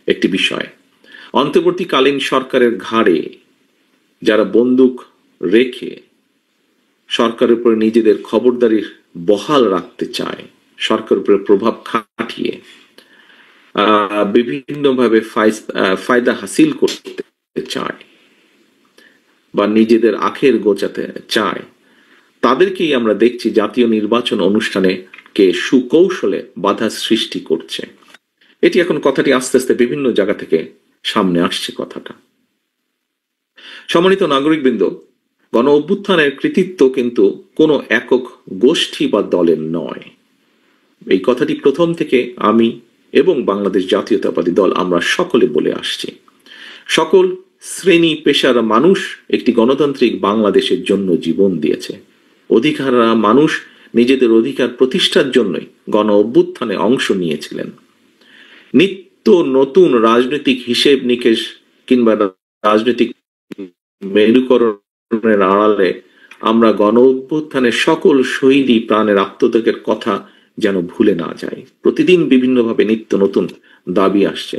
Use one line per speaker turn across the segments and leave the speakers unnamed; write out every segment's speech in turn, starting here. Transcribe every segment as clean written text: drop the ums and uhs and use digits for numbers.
একটি বিষয়। অন্তর্বর্তীকালীন সরকারের ঘাড়ে যারা বন্দুক রেখে সরকারের উপরে নিজেদের খবরদারির বহাল রাখতে চায়, সরকারের উপরে প্রভাব খাটিয়ে বিভিন্নভাবে ফায়দা হাসিল করতে চায় বা নিজেদের আখের গোছাতে চায়, তাদেরকেই আমরা দেখছি জাতীয় নির্বাচন অনুষ্ঠানে কে সুকৌশলে বাধা সৃষ্টি করছে। এটি এখন কথাটি আস্তে আস্তে বিভিন্ন জায়গা থেকে সামনে আসছে কথাটা। সম্মানিত নাগরিকবৃন্দ, গণ অভ্যুত্থানের কৃতিত্ব কিন্তু কোনো একক গোষ্ঠী বা দলের নয়। এই কথাটি প্রথম থেকে আমি এবং বাংলাদেশ জাতীয়তাবাদী দল আমরা সকলে বলে আসছি। সকল শ্রেণী পেশার মানুষ একটি গণতান্ত্রিক বাংলাদেশের জন্য জীবন দিয়েছে। অধিকাররা মানুষ নিজেদের অধিকার প্রতিষ্ঠার জন্যই গণ অভ্যুত্থানে অংশ নিয়েছিলেন। নিত্য নতুন রাজনৈতিক হিসেব নিকেশ কিংবা রাজনৈতিক মেরুকরণের আড়ালে আমরা গণ অভ্যুত্থানের সকল শহীদী প্রাণের আত্মত্যাগের কথা যেন ভুলে না যাই। প্রতিদিন বিভিন্নভাবে নিত্য নতুন দাবি আসছে,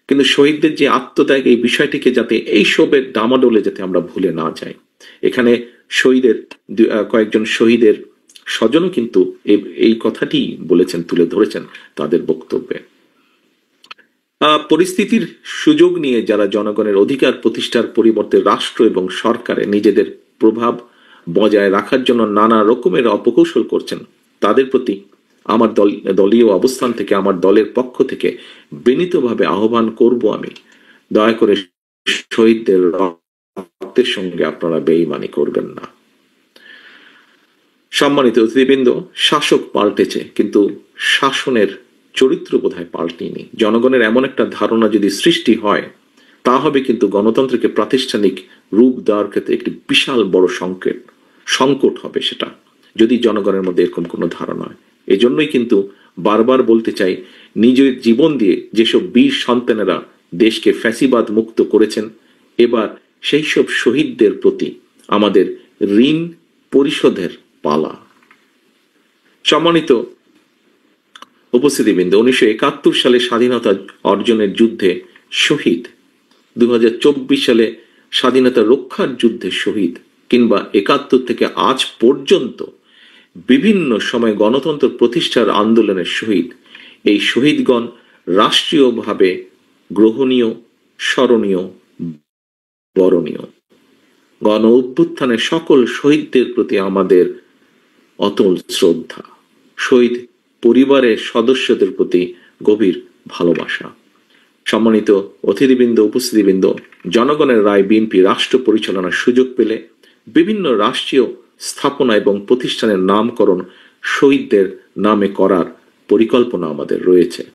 কিন্তু শহীদদের যে আত্মত্যাগ, এই বিষয়টিকে যাতে এই সবের ডামাডোলে যাতে আমরা ভুলে না যাই। এখানে শহীদের কয়েকজন শহীদের স্বজনও কিন্তু এই কথাটি বলেছেন, তুলে ধরেছেন তাদের বক্তব্যে। পরিস্থিতির সুযোগ নিয়ে যারা জনগণের অধিকার প্রতিষ্ঠার পরিবর্তে রাষ্ট্র এবং সরকারে নিজেদের প্রভাব বজায় রাখার জন্য নানা রকমের অপকৌশল করছেন, তাদের প্রতি আমার দলীয় অবস্থান থেকে, আমার দলের পক্ষ থেকে বিনীতভাবে আহ্বান করব আমি, দয়া করে শহীদদের রক্তের সঙ্গে আপনারা বেঈমানি করবেন না। সম্মানিত অতিথিবৃন্দ, শাসক পাল্টেছে কিন্তু শাসনের চরিত্র বোধহয় পাল্টেনি। জনগণের এমন একটা ধারণা যদি সৃষ্টি হয়, তা হবে কিন্তু গণতন্ত্রকে প্রাতিষ্ঠানিক রূপ দেওয়ার ক্ষেত্রে একটি বিশাল বড় সংকট হবে সেটা, যদি জনগণের মধ্যে এরকম কোনো ধারণা হয়। এজন্যই কিন্তু বারবার বলতে চাই, নিজের জীবন দিয়ে যেসব বীর সন্তানেরা দেশকে ফ্যাসিবাদ মুক্ত করেছেন, এবার সেই সব শহীদদের প্রতি আমাদের ঋণ পরিশোধের পালা। সম্মানিত উপস্থিতিবৃন্দ, 1971 সালে স্বাধীনতা অর্জনের যুদ্ধে শহীদ, 2024 সালে স্বাধীনতা রক্ষার যুদ্ধে শহীদ, কিংবা 71 থেকে আজ পর্যন্ত বিভিন্ন সময় গণতন্ত্র প্রতিষ্ঠার আন্দোলনের শহীদ, এই শহীদগণ রাষ্ট্রীয়ভাবে গ্রহণীয়, স্মরণীয়, বরণীয়। গণ অভ্যুত্থানের সকল শহীদদের প্রতি আমাদের অতল শ্রদ্ধা, শহীদ পরিবারের সদস্যদের প্রতি গভীর ভালোবাসা। সম্মানিত অতিথিবৃন্দ, উপস্থিতিবৃন্দ, জনগণের রায় বিএনপি রাষ্ট্র পরিচালনার সুযোগ পেলে বিভিন্ন রাষ্ট্রীয় স্থাপনা এবং প্রতিষ্ঠানের নামকরণ শহীদদের নামে করার পরিকল্পনা আমাদের রয়েছে।